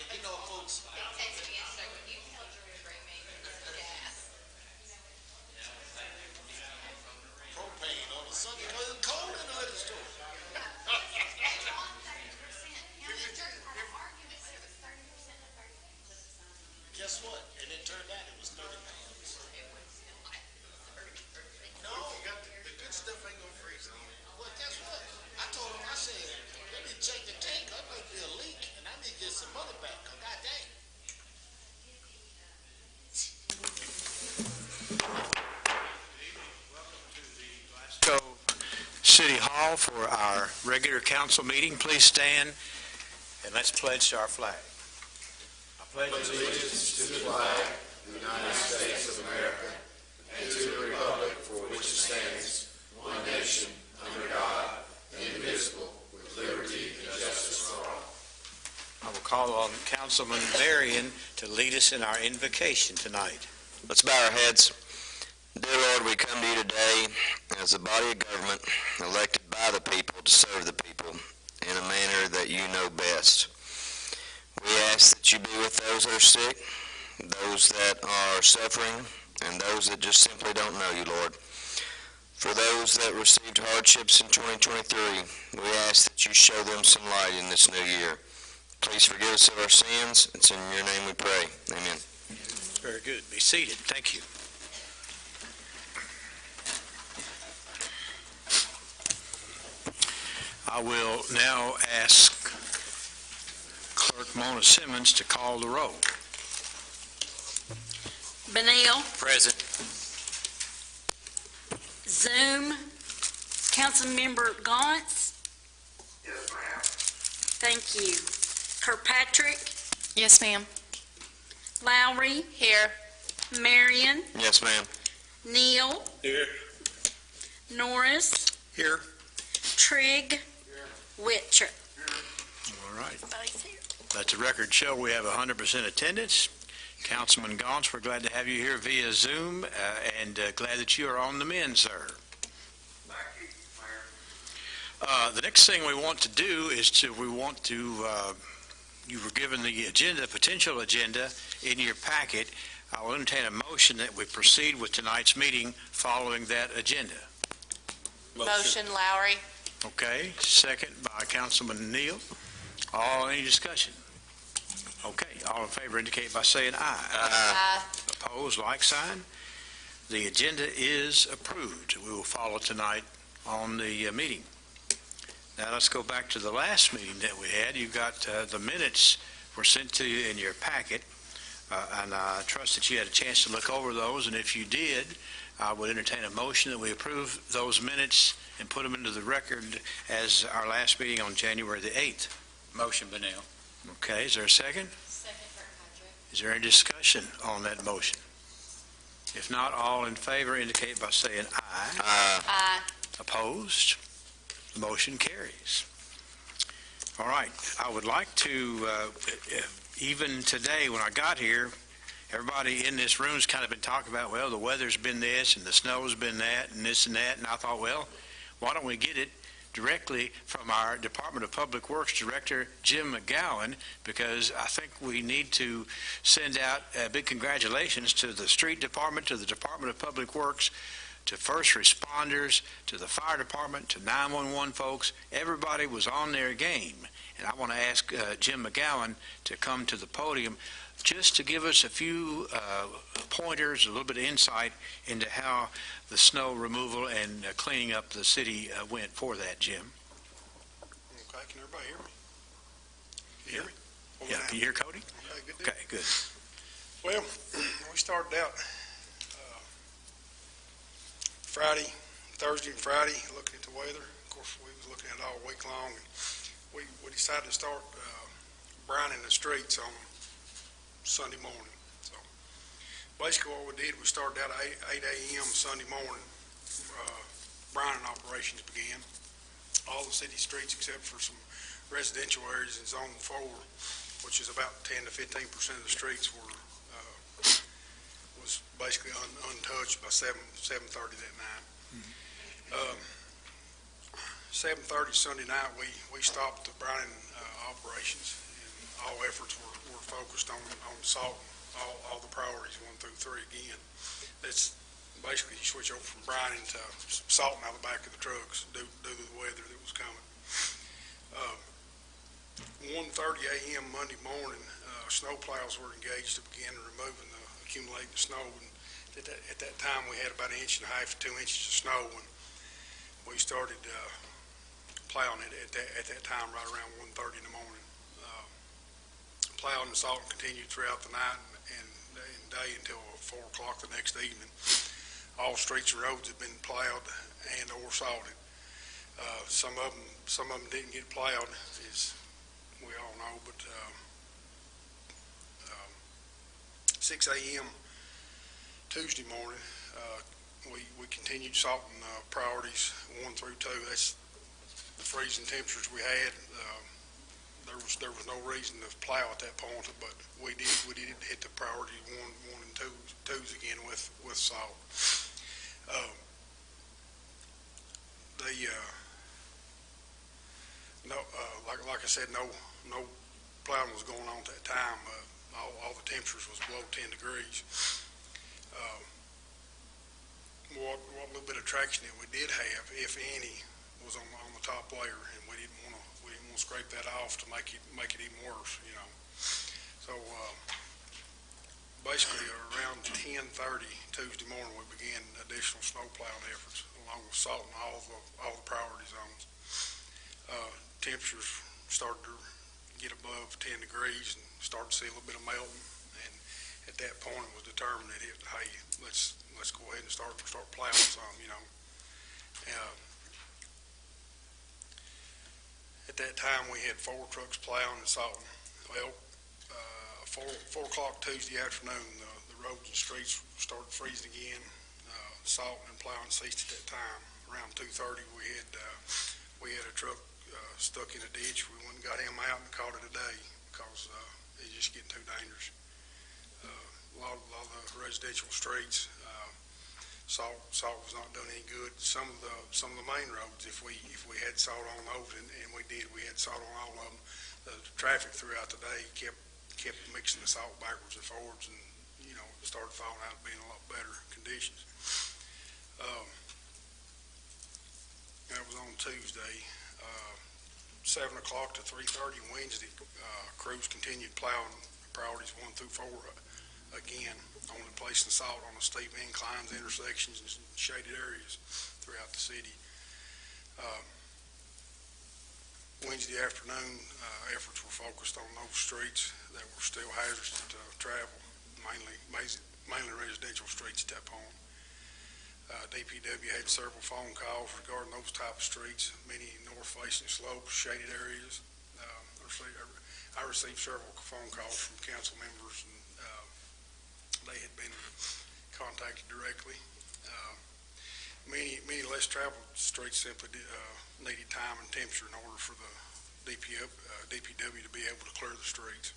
you know, folks, propane on a Sunday, cold in the liquor store. Guess what? And it turned out it was 30 pounds. No, the good stuff ain't gonna freeze on it. Well, guess what? I told him, I said, let me check the tank. There might be a leak, and I need to get some money back. Cause God dang. Welcome to the Glasgow City Hall for our regular council meeting. Please stand and let's pledge to our flag. I pledge allegiance to the flag of the United States of America and to the republic for which it stands, one nation, under God, indivisible, with liberty and justice for all. I will call on Councilman Barren to lead us in our invocation tonight. Let's bow our heads. Dear Lord, we come to you today as a body of government elected by the people to serve the people in a manner that you know best. We ask that you be with those that are sick, those that are suffering, and those that just simply don't know you, Lord. For those that received hardships in 2023, we ask that you show them some light in this new year. Please forgive us of our sins. It's in your name we pray. Amen. Very good. Be seated. Thank you. I will now ask Clerk Mona Simmons to call the roll. Benil. Present. Zoom. Councilmember Gauntz. Yes, ma'am. Thank you. Kirkpatrick. Yes, ma'am. Lowry. Here. Marion. Yes, ma'am. Neal. Here. Norris. Here. Trigg. Here. Witcher. All right. Everybody's here. Let the record show we have 100% attendance. Councilman Gauntz, we're glad to have you here via Zoom, and glad that you are on the mend, sir. Thank you, Mayor. The next thing we want to do is you were given the agenda, potential agenda in your packet. I will entertain a motion that we proceed with tonight's meeting following that agenda. Motion, Lowry. Okay, second by Councilman Neal. Any discussion? Okay, all in favor indicate by saying aye. Aye. Opposed, like sign. The agenda is approved. We will follow tonight on the meeting. Now let's go back to the last meeting that we had. You've got the minutes were sent to you in your packet, and I trust that you had a chance to look over those, and if you did, I would entertain a motion that we approve those minutes and put them into the record as our last meeting on January the 8th. Motion, Benil. Okay, is there a second? Second, Kirkpatrick. Is there any discussion on that motion? If not, all in favor indicate by saying aye. Aye. Opposed? The motion carries. All right, I would like to, even today when I got here, everybody in this room's kind of been talking about, well, the weather's been this and the snow's been that and this and that, and I thought, well, why don't we get it directly from our Department of Public Works Director, Jim McGowan, because I think we need to send out big congratulations to the Street Department, to the Department of Public Works, to first responders, to the fire department, to 911 folks. Everybody was on their game. And I want to ask Jim McGowan to come to the podium just to give us a few pointers, a little bit of insight into how the snow removal and cleaning up the city went for that, Jim. Okay, can everybody hear me? Can you hear me? Yeah, can you hear Cody? Okay, good deal. Okay, good. Well, we started out Thursday and Friday, looking at the weather. Of course, we was looking at it all week long, and we decided to start brining the streets on Sunday morning. So basically what we did, we started out at 8 a.m. Sunday morning. Brining operations began. All the city streets except for some residential areas in Zone 4, which is about 10 to 15% of the streets was basically untouched by 7:30 that night. 7:30 Sunday night, we stopped the browning operations, and all efforts were focused on salting all the priorities 1 through 3 again. That's basically you switch over from brining to salting out the back of the trucks due to the weather that was coming. 1:30 a.m. Monday morning, snow plows were engaged to begin removing the accumulating snow. And at that time, we had about 1.5 inches to 2 inches of snow, and we started plowing it at that time, right around 1:30 in the morning. Plowing and salting continued throughout the night and day until 4 o'clock the next evening. All streets and roads had been plowed and or salted. Some of them didn't get plowed, as we all know, but 6 a.m. Tuesday morning, we continued salting priorities 1 through 2. That's the freezing temperatures we had. There was no reason to plow at that point, but we did hit the priority 1 and 2s again with salt. Like I said, no plowing was going on at that time. All the temperatures was below 10 degrees. What little bit of traction that we did have, if any, was on the top layer, and we didn't want to scrape that off to make it even worse, you know. So basically, around 10:30 Tuesday morning, we began additional snow plowing efforts, along with salting all the priority zones. Temperatures started to get above 10 degrees and started to see a little bit of melting. And at that point, it was determined that hey, let's go ahead and start plowing some, you know. At that time, we had 4 trucks plowing and salting. Well, 4 o'clock Tuesday afternoon, the roads and streets started freezing again. Salting and plowing ceased at that time. Around 2:30, we had a truck stuck in a ditch. We went and got him out and called it a day because it's just getting too dangerous. A lot of the residential streets, salt was not doing any good. Some of the main roads, if we had salt on those, and we had salt on all of them, the traffic throughout the day kept mixing the salt backwards and forwards, and it started falling out being a lot better conditions. That was on Tuesday. 7 o'clock to 3:30 Wednesday, crews continued plowing priorities 1 through 4 again, only placing salt on the steep inclines, intersections, and shaded areas throughout the city. Wednesday afternoon, efforts were focused on those streets that were still hazardous to travel, mainly residential streets at that point. DPW had several phone calls regarding those type of streets, many north-facing slopes, shaded areas. I received several phone calls from council members, and they had been contacted directly. Many less traveled streets simply needed time and temperature in order for the DPW to be able to clear the streets.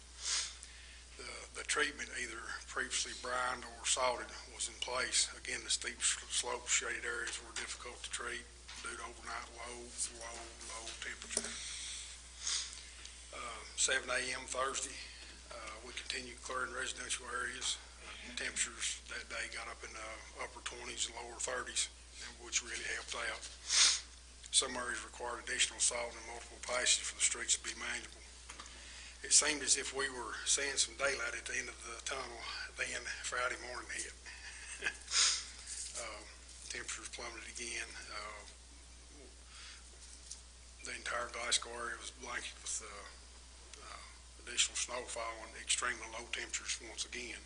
The treatment, either previously brined or salted, was in place. Again, the steep slopes, shaded areas were difficult to treat due to overnight low temperature. 7 a.m. Thursday, we continued clearing residential areas. Temperatures that day got up in the upper 20s and lower 30s, which really helped out. Some areas required additional salt and multiple passes for the streets to be manageable. It seemed as if we were seeing some daylight at the end of the tunnel. Then Friday morning hit. Temperatures plummeted again. The entire Glasgow area was blanketed with additional snowfall and extremely low temperatures once again,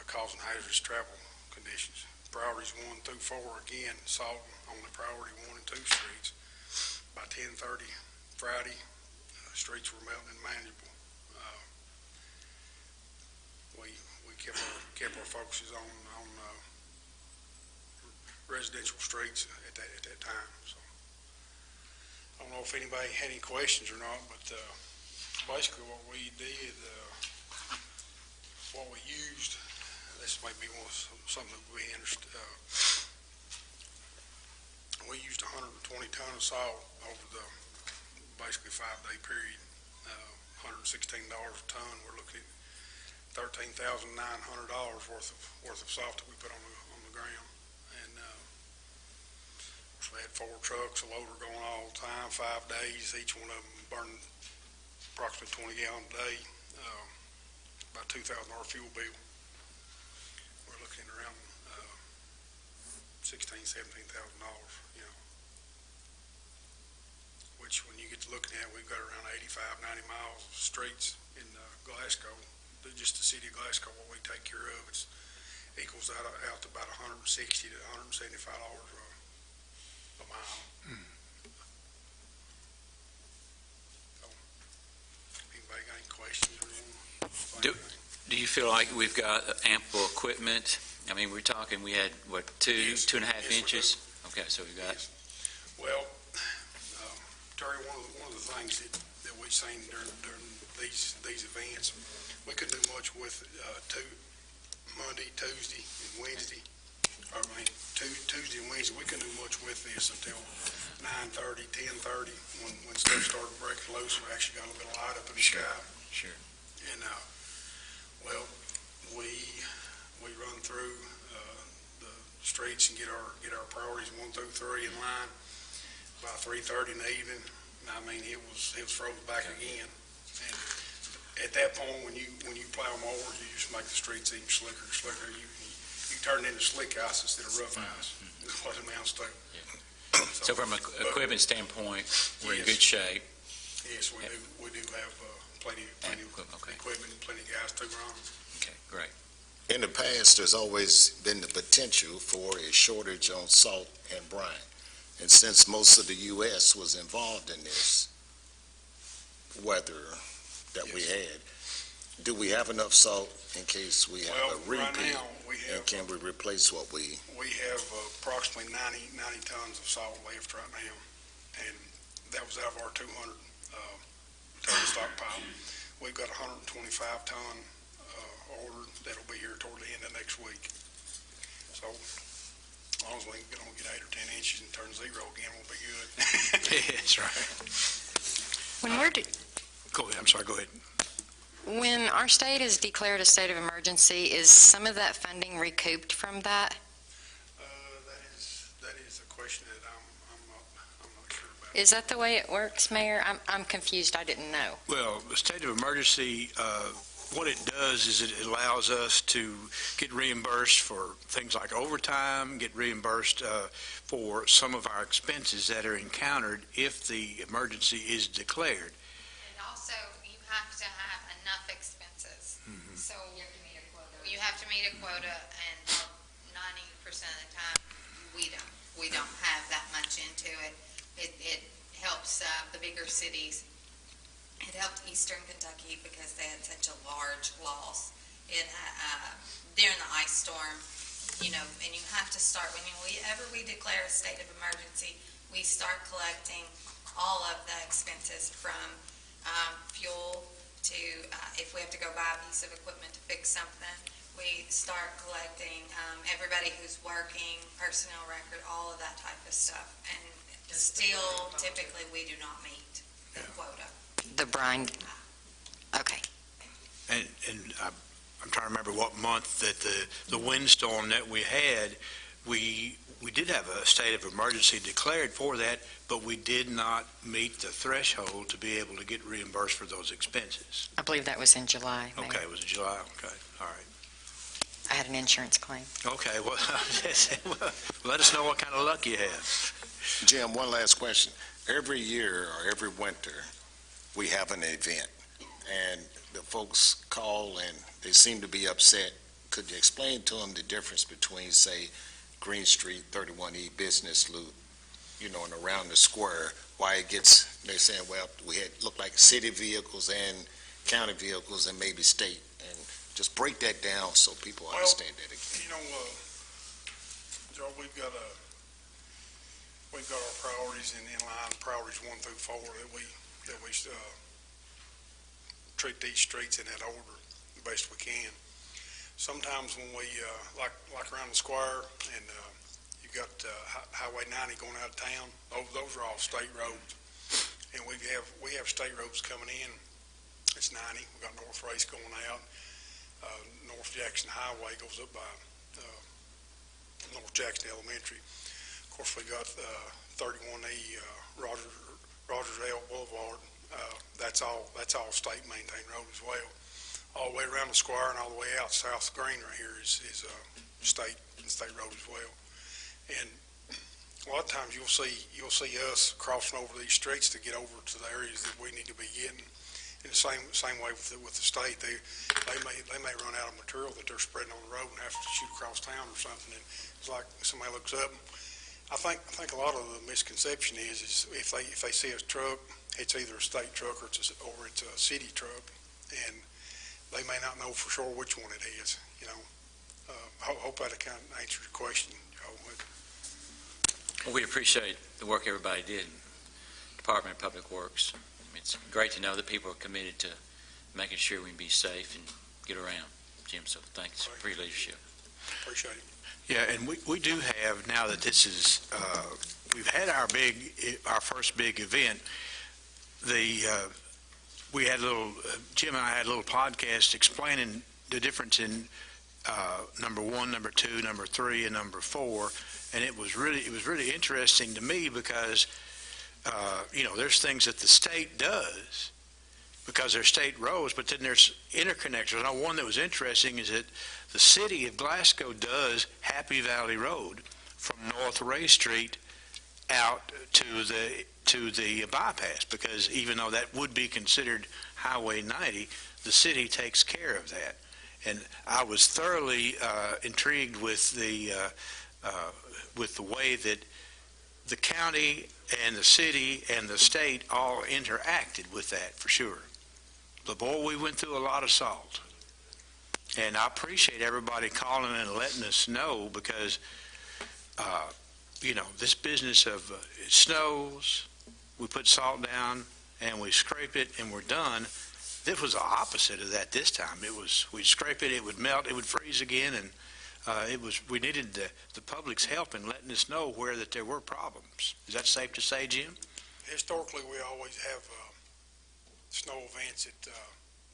causing hazardous travel conditions. Priorities 1 through 4 again, salting on the priority 1 and 2 streets. By 10:30 Friday, streets were melting and manageable. We kept our focuses on residential streets at that time. So I don't know if anybody had any questions or not, but basically what we did, what we used, this may be something that we and we used 120 ton of salt over the basically 5-day period. $116 a ton. We're looking at $13,900 worth of salt that we put on the ground. And we had 4 trucks, a loader going all the time, 5 days. Each one of them burning approximately 20 gallons a day. About $2,000 fuel bill. We're looking at around $16,000, $17,000, you know. Which, when you get to looking at, we've got around 85, 90 miles of streets in Glasgow. Just the city of Glasgow, what we take care of, it equals out to about $160 to $175 a mile. So, anybody got any questions? Do you feel like we've got ample equipment? I mean, we're talking, we had, what, Yes. 2.5 Yes, we inches? Okay, so we've got, Yes. Well, Terry, one of the things that we've seen during these events, we couldn't do much with Monday, Tuesday, and Wednesday. Tuesday and Wednesday, we couldn't do much with this until 9:30, 10:30, when stuff started breaking loose. We actually got a little bit of light up in the sky. sure. And, well, we run through the streets and get our priorities 1 through 3 in line by 3:30 in the evening. I mean, it was froze back again. And at that point, when you plow more, you just make the streets even slicker and slicker. You turn it into slick ice instead of rough ice. That's what it amounts to. So from an equipment standpoint, we're in Yes. good shape. Yes, we do have plenty of Okay. equipment and plenty of guys to run. Okay, great. In the past, there's always been the potential for a shortage on salt and brine. And since most of the U.S. was involved in this weather that we had, do we have enough salt in case we have a Well, right repeat? now, we And have can we replace what we, have approximately 90 tons of salt left right now, and that was out of our 200 ton stockpile. We've got 125 ton order that'll be here toward the end of next week. So as long as we don't get 8 or 10 inches and turn zero again, we'll be good. That's right. Go ahead, I'm sorry, go ahead. When our state has declared a state of emergency, is some of that funding recouped from that? That is a question that I'm not sure about. Is that the way it works, Mayor? I'm confused. I didn't know. Well, the state of emergency, what it does is it allows us to get reimbursed for things like overtime, get reimbursed for some of our expenses that are encountered if the emergency is declared. And also, you have to have enough expenses. So you have to meet a quota, and 90% of the time, we don't have that much into it. It helps the bigger cities. It helped Eastern Kentucky because they had such a large loss during the ice storm, and you have to start, whenever we declare a state of emergency, we start collecting all of the expenses from fuel to, if we have to go buy a piece of equipment to fix something, we start collecting everybody who's working, personnel record, all of that type of stuff. And still, typically, we do not meet the quota. The brine? Okay. And I'm trying to remember what month that the windstorm that we had, we did have a state of emergency declared for that, but we did not meet the threshold to be able to get reimbursed for those expenses. I believe that was in July, Mayor. Okay, it was July, okay, all right. I had an insurance claim. Okay, well, let us know what kind of luck you have. Jim, one last question. Every year or every winter, we have an event, and the folks call and they seem to be upset. Could you explain to them the difference between, say, Green Street, 31E Business Loop, and around the square, why it gets, they're saying, well, we had looked like city vehicles and county vehicles and maybe state, and just break that down so people understand that again. Joe, we've got our priorities in line, priorities 1 through 4 that we treat these streets in that order the best we can. Sometimes when we, like around the square, and You got Highway 90 going out of town. Those are all state roads. And we have state roads coming in. It's 90. We got North Race going out. North Jackson Highway goes up by North Jackson Elementary. Of course, we got 31E Rogers L Boulevard. That's all state maintained road as well. All the way around the square and all the way out South Green right here is state road as well. And a lot of times you'll see us crossing over these streets to get over to the areas that we need to be getting. In the same way with the state, they may run out of material that they're spreading on the road and have to shoot across town or something. And it's like somebody looks up. I think a lot of the misconception is if they see a truck, it's either a state truck or it's a city truck, and they may not know for sure which one it is. Hope that kind of answers your question, Joe. Well, we appreciate the work everybody did in the Department of Public Works. It's great to know that people are committed to making sure we can be safe and get around, Jim, so thanks for your leadership. Appreciate it. Yeah, and we do have, now that this is, we've had our first big event, we had Jim and I had a little podcast explaining the difference in number 1, number 2, number 3, and number 4, and it was really interesting to me because, there's things that the state does because they're state roads, but then there's interconnectors. Now, one that was interesting is that the city of Glasgow does Happy Valley Road from North Ray Street out to the bypass, because even though that would be considered Highway 90, the city takes care of that. And I was thoroughly intrigued with the way that the county and the city and the state all interacted with that, for sure. But boy, we went through a lot of salt. And I appreciate everybody calling and letting us know, because, this business of it snows, we put salt down, and we scrape it, and we're done. This was the opposite of that this time. We'd scrape it, it would melt, it would freeze again, and we needed the public's help in letting us know where that there were problems. Is that safe to say, Jim? Historically, we always have snow events that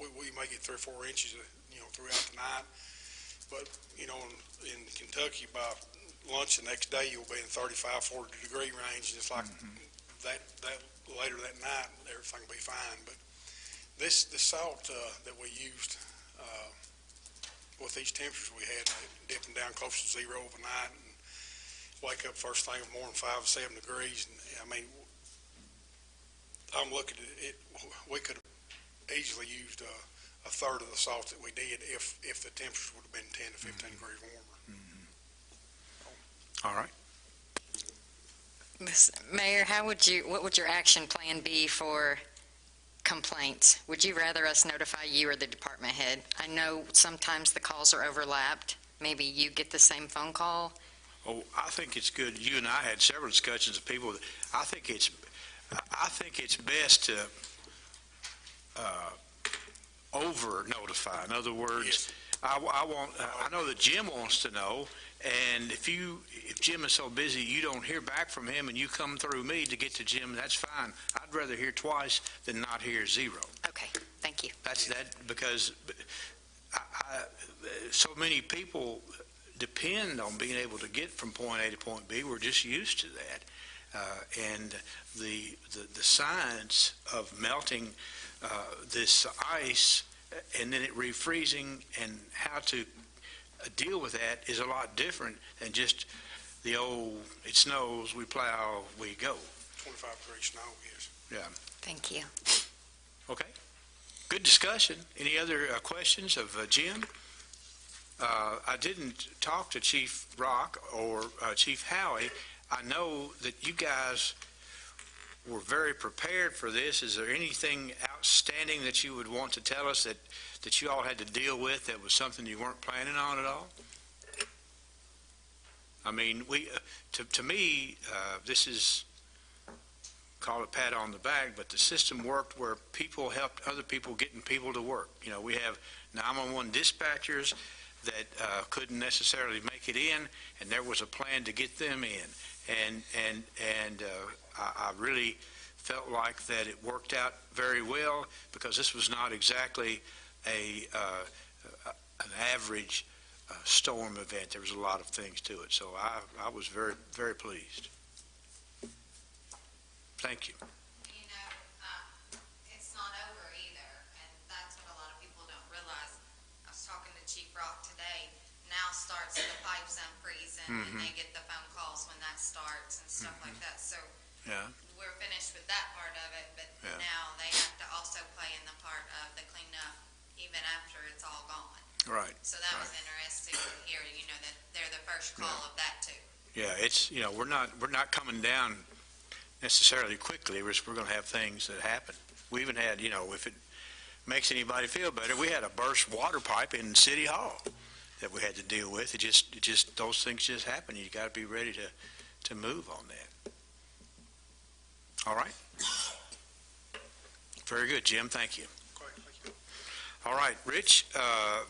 we may get 3 or 4 inches, throughout the night. But, in Kentucky, by lunch the next day, you'll be in 35, 40 degree range. And it's like that later that night, everything will be fine. But the salt that we used with these temperatures we had, dipping down close to 0 overnight, and wake up first thing in the morning, 5 or 7 degrees. And I mean, I'm looking at it, we could have easily used a third of the salt that we did if the temperatures would have been 10 to 15 degrees warmer. All right. Mayor, what would your action plan be for complaints? Would you rather us notify you or the department head? I know sometimes the calls are overlapped. Maybe you get the same phone call. Oh, I think it's good. You and I had several discussions of people. I think it's best to over notify. In other words, Yes. I know that Jim wants to know, and if Jim is so busy you don't hear back from him and you come through me to get to Jim, that's fine. I'd rather hear twice than not hear 0. Okay, thank you. That's that, because so many people depend on being able to get from point A to point B. We're just used to that. And the science of melting this ice and then it refreezing and how to deal with that is a lot different than just the old, it snows, we plow, we go. 25 degree snow, yes. Yeah. Thank you. Okay. Good discussion. Any other questions of Jim? I didn't talk to Chief Rock or Chief Howie. I know that you guys were very prepared for this. Is there anything outstanding that you would want to tell us that you all had to deal with that was something you weren't planning on at all? I mean, to me, this is, call it pat on the back, but the system worked where people helped other people getting people to work. We have 911 dispatchers that couldn't necessarily make it in, and there was a plan to get them in. And I really felt like that it worked out very well, because this was not exactly an average storm event. There was a lot of things to it, so I was very, very pleased. Thank you. You know, it's not over either, and that's what a lot of people don't realize. I was talking to Chief Rock today. Now starts the pipes unfreezing, and they get the phone calls when that starts and stuff like that. So Yeah. we're finished with that part of it, but Yeah. now they have to also play in the part of the cleanup even after it's all gone. Right. So that was interesting to hear, you know, that they're the first call of that too. Yeah, it's, we're not coming down necessarily quickly. We're going to have things that happen. We even had, if it makes anybody feel better, we had a burst water pipe in City Hall that we had to deal with. It just those things just happen. You got to be ready to move on that. All right. Very good, Jim. Thank you. Great, thank you. All right, Rich,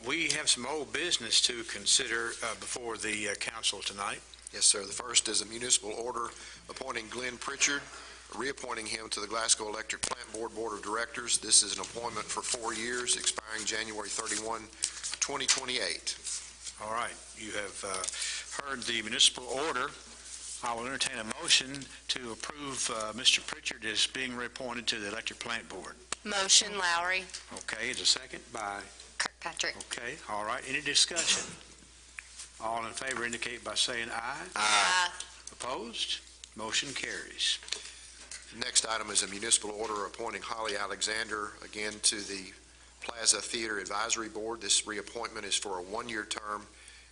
we have some old business to consider before the council tonight. Yes, sir. The first is a municipal order appointing Glenn Pritchard, reappointing him to the Glasgow Electric Plant Board of Directors. This is an appointment for 4 years, expiring January 31, 2028. All right, you have heard the municipal order. I will entertain a motion to approve Mr. Pritchard as being reappointed to the Electric Plant Board. Motion, Lowry. Okay, is a second by, Kirkpatrick. okay, all right, any discussion? All in favor indicate by saying aye. Aye. Opposed? Motion carries. Next item is a municipal order appointing Holly Alexander again to the Plaza Theater Advisory Board. This reappointment is for a 1-year term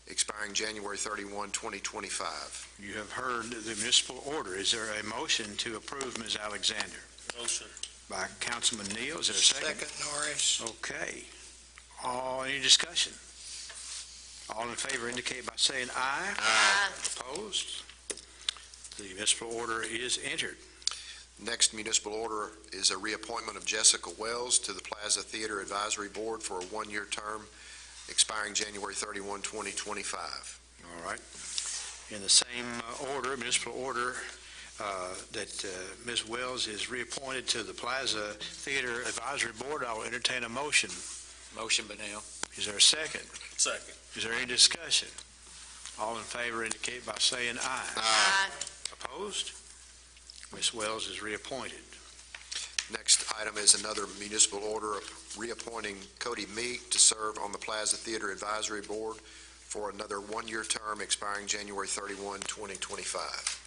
expiring January 31, 2025. You have heard the municipal order. Is there a motion to approve Ms. Alexander? Motion. By Councilman Neal, is there a second? Norris. Okay. Any discussion? All in favor indicate by saying aye. Aye. Opposed? The municipal order is entered. Next municipal order is a reappointment of Jessica Wells to the Plaza Theater Advisory Board for a 1-year term expiring January 31, 2025. All right. In the same order, municipal order, that Ms. Wells is reappointed to the Plaza Theater Advisory Board, I will entertain a motion. Motion, Benel. Is there a second? Second. Is there any discussion? All in favor indicate by saying aye. Aye. Opposed? Ms. Wells is reappointed. Next item is another municipal order reappointing Cody Meek to serve on the Plaza Theater Advisory Board for another 1-year term expiring January 31, 2025.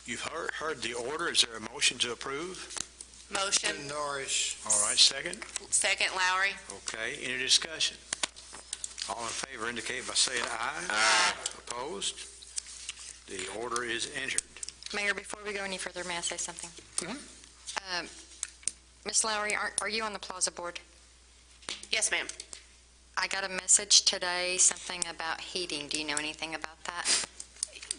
You've heard the order. Is there a motion to approve? Motion. Norris. All right, second? Second, Lowry. Okay, any discussion? All in favor indicate by saying aye. Aye. Opposed? The order is entered. Mayor, before we go any further, may I say something? Ms. Lowry, are you on the Plaza Board? Yes, ma'am. I got a message today, something about heating. Do you know anything about that?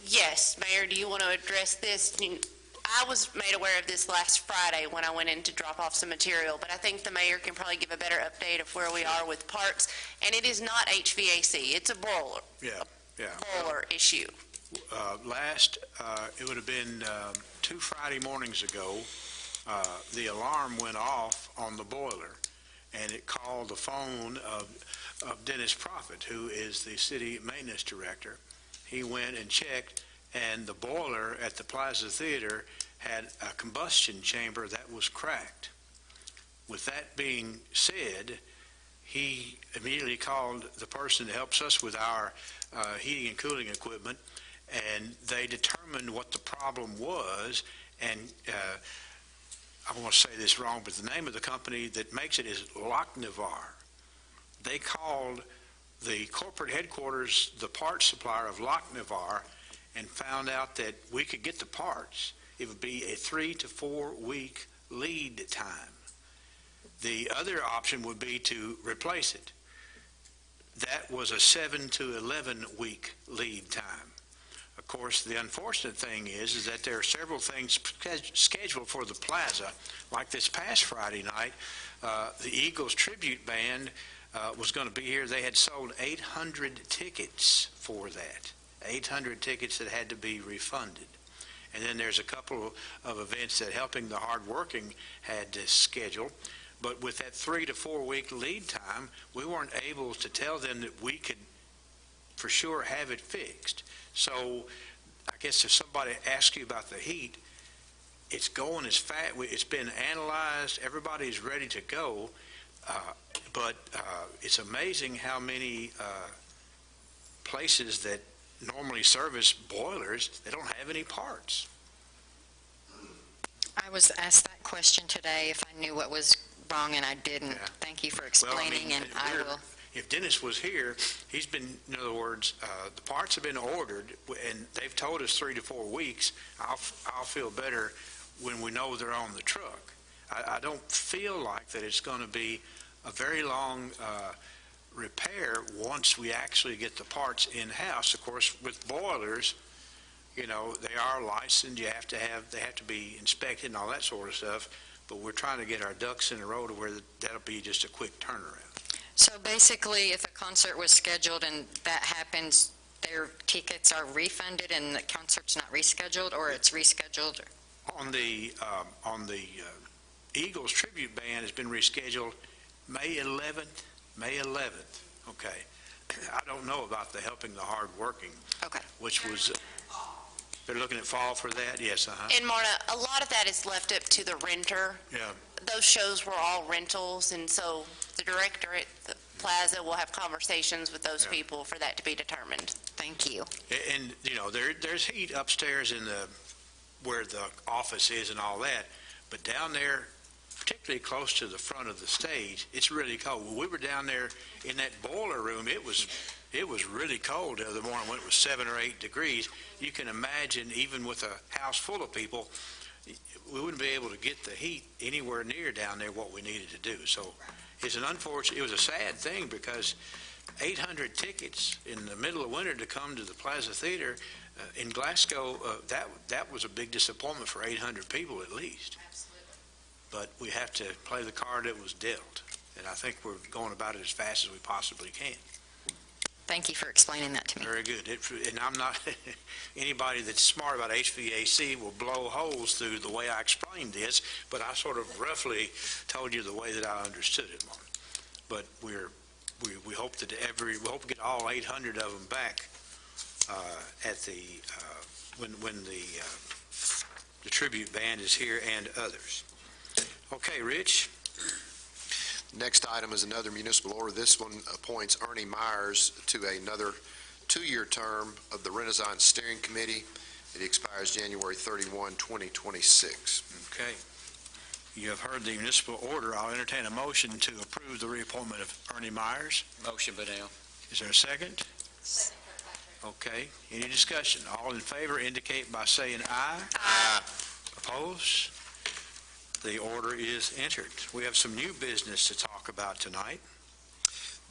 Yes, Mayor, do you want to address this? I was made aware of this last Friday when I went in to drop off some material, but I think the mayor can probably give a better update of where we are with parts. And it is not HVAC, it's a boiler. Yeah. Boiler issue. It would have been 2 Friday mornings ago, the alarm went off on the boiler, and it called the phone of Dennis Prophet, who is the city maintenance director. He went and checked, and the boiler at the Plaza Theater had a combustion chamber that was cracked. With that being said, he immediately called the person that helps us with our heating and cooling equipment, and they determined what the problem was, and I want to say this wrong, but the name of the company that makes it is Lochnavar. They called the corporate headquarters, the parts supplier of Lochnavar, and found out that we could get the parts. It would be a 3 to 4 week lead time. The other option would be to replace it. That was a 7 to 11 week lead time. Of course, the unfortunate thing is that there are several things scheduled for the plaza. Like this past Friday night, the Eagles tribute band was going to be here. They had sold 800 tickets for that. 800 tickets that had to be refunded. And then there's a couple of events that Helping the Hardworking had to schedule. But with that 3 to 4 week lead time, we weren't able to tell them that we could for sure have it fixed. So I guess if somebody asks you about the heat, it's going as fast. It's been analyzed. Everybody's ready to go. But it's amazing how many places that normally service boilers, they don't have any parts. I was asked that question today if I knew what was wrong, and I didn't. Yeah. Thank you for explaining, and I will. If Dennis was here, he's been, in other words, the parts have been ordered, and they've told us 3 to 4 weeks. I'll feel better when we know they're on the truck. I don't feel like that it's going to be a very long repair once we actually get the parts in-house. Of course, with boilers, you know, they are licensed. They have to be inspected and all that sort of stuff. But we're trying to get our ducks in a row to where that'll be just a quick turnaround. So basically, if a concert was scheduled and that happens, their tickets are refunded and the concert's not rescheduled, or it's rescheduled? On the Eagles tribute band has been rescheduled May 11th. May 11th. Okay. I don't know about the Helping the Hardworking. Okay. Which was, they're looking at fall for that? Yes, And Marta, a lot of that is left up to the renter. Yeah. Those shows were all rentals, and so the director at the plaza will have conversations with those people for that to be determined. Thank you. And, you know, there's heat upstairs in where the office is and all that, but down there, particularly close to the front of the stage, it's really cold. When we were down there in that boiler room, it was really cold the other morning when it was 7 or 8 degrees. You can imagine, even with a house full of people, we wouldn't be able to get the heat anywhere near down there what we needed to do. So it's an unfortunate, it was a sad thing because 800 tickets in the middle of winter to come to the Plaza Theater in Glasgow, that was a big disappointment for 800 people at least. But we have to play the card that was dealt, and I think we're going about it as fast as we possibly can. Thank you for explaining that to me. Very good. And I'm not, anybody that's smart about HVAC will blow holes through the way I explained this, but I sort of roughly told you the way that I understood it, Mark. But we hope that we hope to get all 800 of them back at when the tribute band is here and others. Okay, Rich. Next item is another municipal order. This one appoints Ernie Myers to another 2-year term of the Renaissance Steering Committee. It expires January 31, 2026. Okay. You have heard the municipal order. I'll entertain a motion to approve the reappointment of Ernie Myers. Motion, Badell. Is there a second? Okay. Any discussion? All in favor indicate by saying aye. Aye. Opposed? The order is entered. We have some new business to talk about tonight.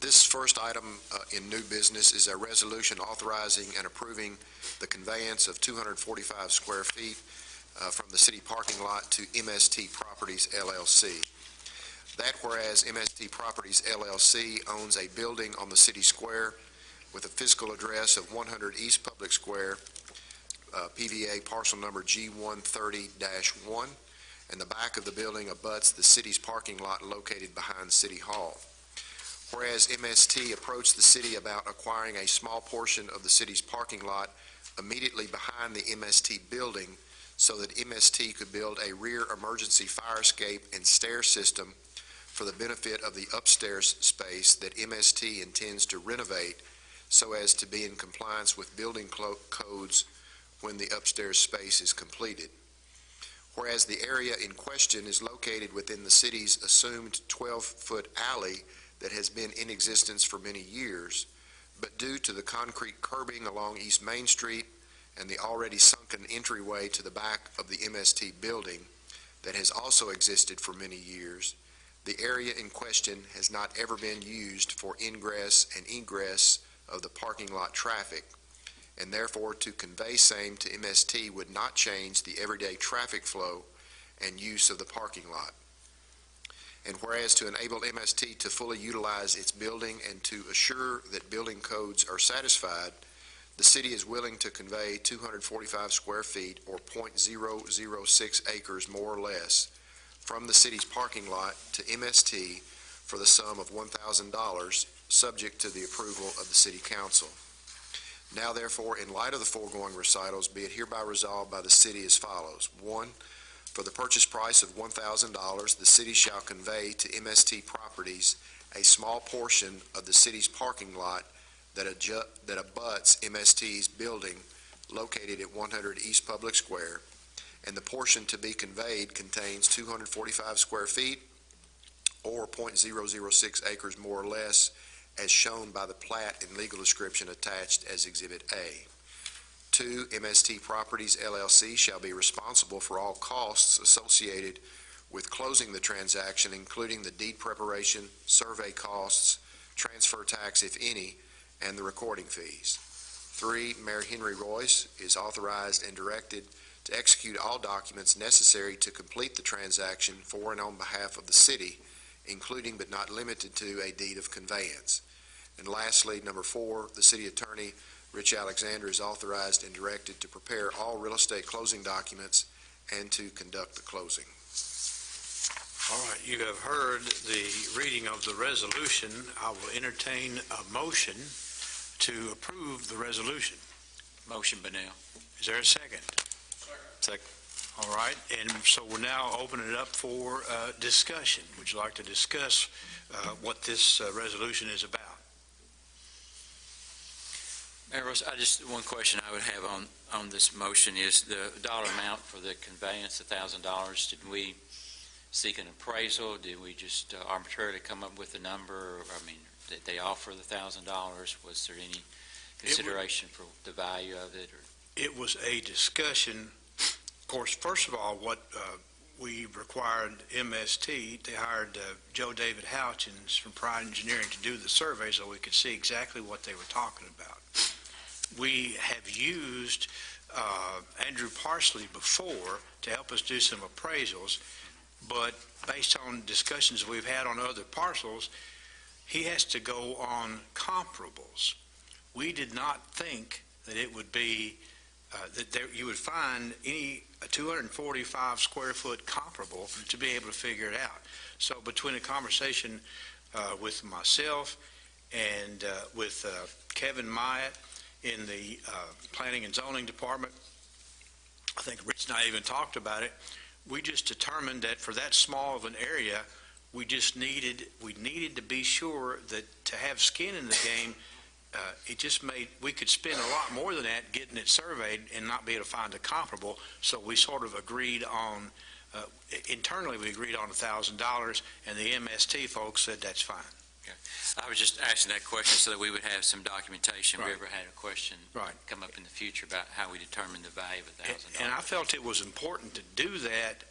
This first item in new business is a resolution authorizing and approving the conveyance of 245 square feet from the city parking lot to MST Properties LLC. That whereas MST Properties LLC owns a building on the city square with a physical address of 100 East Public Square, PVA parcel number G130-1, and the back of the building abuts the city's parking lot located behind City Hall. Whereas MST approached the city about acquiring a small portion of the city's parking lot immediately behind the MST building so that MST could build a rear emergency fire escape and stair system for the benefit of the upstairs space that MST intends to renovate so as to be in compliance with building codes when the upstairs space is completed. Whereas the area in question is located within the city's assumed 12-foot alley that has been in existence for many years, but due to the concrete curbing along East Main Street and the already sunken entryway to the back of the MST building that has also existed for many years, the area in question has not ever been used for ingress and egress of the parking lot traffic, and therefore to convey same to MST would not change the everyday traffic flow and use of the parking lot. And whereas to enable MST to fully utilize its building and to assure that building codes are satisfied, the city is willing to convey 245 square feet or .006 acres more or less from the city's parking lot to MST for the sum of $1,000, subject to the approval of the City Council. Now therefore, in light of the foregoing recitals, be it hereby resolved by the city as follows. 1, for the purchase price of $1,000, the city shall convey to MST Properties a small portion of the city's parking lot that abuts MST's building located at 100 East Public Square, and the portion to be conveyed contains 245 square feet or .006 acres more or less, as shown by the plat and legal description attached as Exhibit A. 2, MST Properties LLC shall be responsible for all costs associated with closing the transaction, including the deed preparation, survey costs, transfer tax, if any, and the recording fees. 3, Mayor Henry Royce is authorized and directed to execute all documents necessary to complete the transaction for and on behalf of the city, including but not limited to a deed of conveyance. And lastly, number 4, the city attorney, Rich Alexander, is authorized and directed to prepare all real estate closing documents and to conduct the closing. All right, you have heard the reading of the resolution. I will entertain a motion to approve the resolution. Motion, Bunnell. Is there a second? Second. All right, and so we're now opening it up for discussion. Would you like to discuss what this resolution is about? Mayor Ross, one question I would have on this motion is the dollar amount for the conveyance, $1,000. Did we seek an appraisal? Did we just arbitrarily come up with a number? I mean, did they offer the $1,000? Was there any consideration for the value of it? Or? It was a discussion. Of course, first of all, what we required MST, they hired Joe David Houchins from Pride Engineering to do the survey so we could see exactly what they were talking about. We have used Andrew Parsley before to help us do some appraisals, but based on discussions we've had on other parcels, he has to go on comparables. We did not think that it would be you would find any 245 square foot comparable to be able to figure it out. So between a conversation with myself and with Kevin Myatt in the Planning and Zoning Department, I think Rich and I even talked about it, we just determined that for that small of an area, we needed to be sure that to have skin in the game, we could spend a lot more than that getting it surveyed and not be able to find a comparable. So we sort of agreed on, internally we agreed on $1,000, and the MST folks said that's fine. Okay. I was just asking that question so that we would have some documentation if we ever had a question come up in the future about how we determine the value of $1,000. And I felt it was important to do that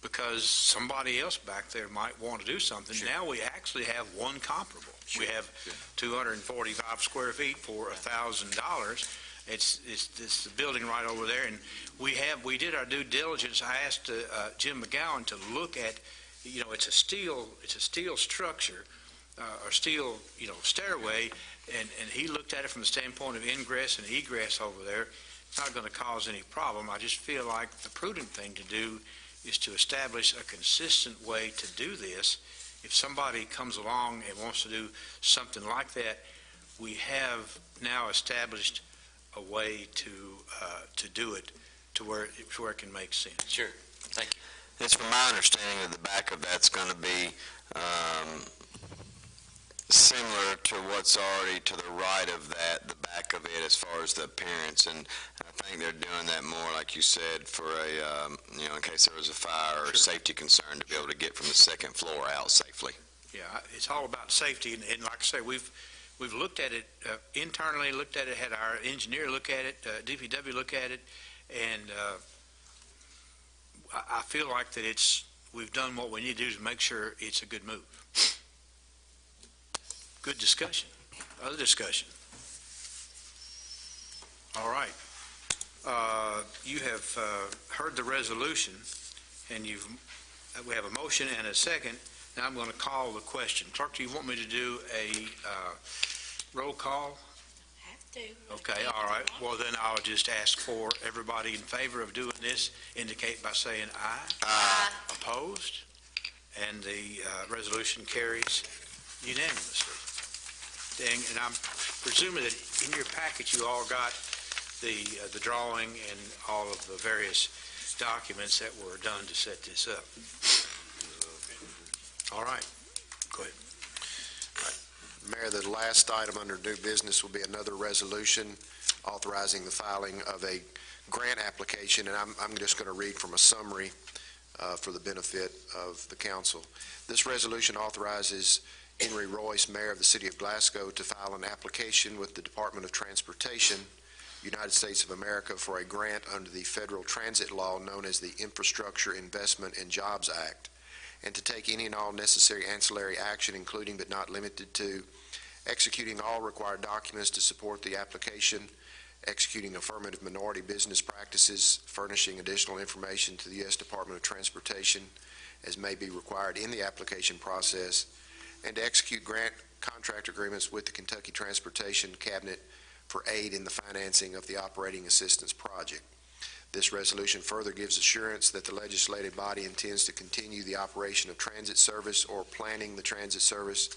because somebody else back there might want to do something. Sure. Now we actually have one comparable. Sure. We have 245 square feet for $1,000. It's the building right over there, and we did our due diligence. I asked Jim McGowan to look at, it's a steel structure or steel stairway, and he looked at it from the standpoint of ingress and egress over there. It's not going to cause any problem. I just feel like the prudent thing to do is to establish a consistent way to do this. If somebody comes along and wants to do something like that, we have now established a way to do it to where it can make sense. Sure. Thank you. It's from my understanding that the back of that's going to be similar to what's already to the right of that, the back of it as far as the appearance, and I think they're doing that more, like you said, for a, in case there was a fire or a safety concern to be able to get from the second floor out safely. Yeah, it's all about safety, and like I say, we've looked at it internally, had our engineer look at it, DPW look at it, and I feel like that we've done what we need to do to make sure it's a good move. Good discussion. Other discussion? All right. You have heard the resolution, and we have a motion and a second. Now I'm going to call the question. Clerk, do you want me to do a roll call? Have to. Okay, all right. Well, then I'll just ask for everybody in favor of doing this, indicate by saying aye. Aye. Opposed? And the resolution carries unanimously. And I'm presuming that in your package you all got the drawing and all of the various documents that were done to set this up. All right. Go ahead. Mayor, the last item under new business will be another resolution authorizing the filing of a grant application, and I'm just going to read from a summary for the benefit of the council. This resolution authorizes Henry Royce, Mayor of the City of Glasgow, to file an application with the Department of Transportation, United States of America, for a grant under the federal transit law known as the Infrastructure Investment and Jobs Act, and to take any and all necessary ancillary action, including but not limited to executing all required documents to support the application, executing affirmative minority business practices, furnishing additional information to the U.S. Department of Transportation as may be required in the application process, and to execute grant contract agreements with the Kentucky Transportation Cabinet for aid in the financing of the operating assistance project. This resolution further gives assurance that the legislative body intends to continue the operation of transit service or planning the transit service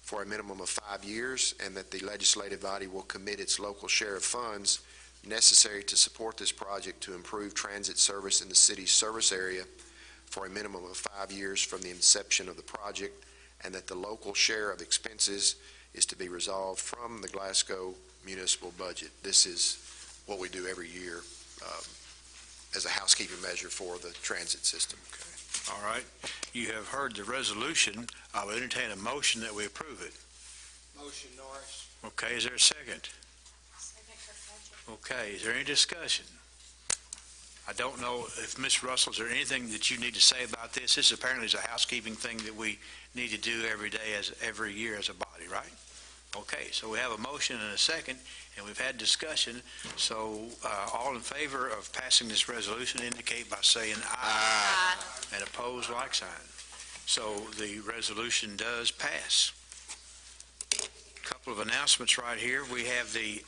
for a minimum of 5 years, and that the legislative body will commit its local share of funds necessary to support this project to improve transit service in the city's service area for a minimum of 5 years from the inception of the project, and that the local share of expenses is to be resolved from the Glasgow municipal budget. This is what we do every year as a housekeeping measure for the transit system. Okay. All right. You have heard the resolution. I will entertain a motion that we approve it. Motion, Norris. Okay, is there a second? Okay, is there any discussion? I don't know if Ms. Russell, is there anything that you need to say about this? This apparently is a housekeeping thing that we need to do every day, every year as a body, right? Okay, so we have a motion and a second, and we've had discussion. So all in favor of passing this resolution indicate by saying aye. And opposed, like sign. So the resolution does pass. A couple of announcements right here. We have the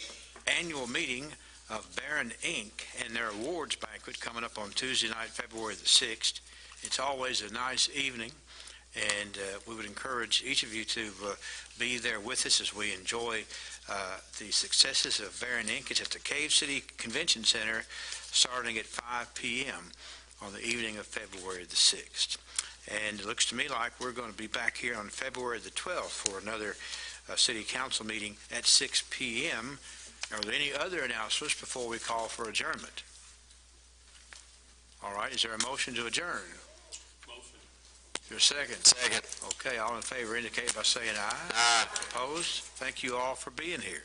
annual meeting of Barren, Inc. and their awards banquet coming up on Tuesday night, February the 6th. It's always a nice evening, and we would encourage each of you to be there with us as we enjoy the successes of Barren, Inc. It's at the Cave City Convention Center starting at 5 p.m. on the evening of February the 6th. And it looks to me like we're going to be back here on February the 12th for another city council meeting at 6 p.m. Are there any other announcements before we call for adjournment? All right, is there a motion to adjourn? Motion. Is there a second? Second. Okay, all in favor indicate by saying aye. Aye. Opposed? Thank you all for being here.